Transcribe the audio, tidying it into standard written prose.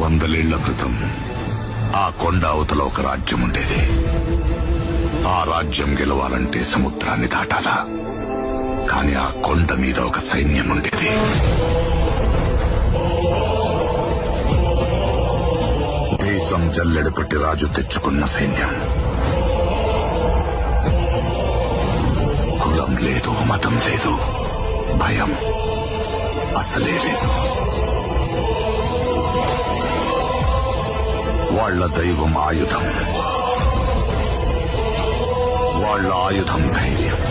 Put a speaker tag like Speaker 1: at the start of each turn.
Speaker 1: వందలేళ్ల క్రితం ఆ కొండ అవతల ఒక రాజ్యం ఉండేది. ఆ రాజ్యం గెలవాలంటే సముద్రాన్ని దాటాలా. కాని ఆ కొండ మీద ఒక సైన్యం ఉండేది. దేశం జల్లెడపట్టి రాజు తెచ్చుకున్న సైన్యం. కులం లేదు, మతం లేదు, భయం అసలే లేదు. వాళ్ళ దైవం ఆయుధం, వాళ్ళ ఆయుధం ధైర్యం.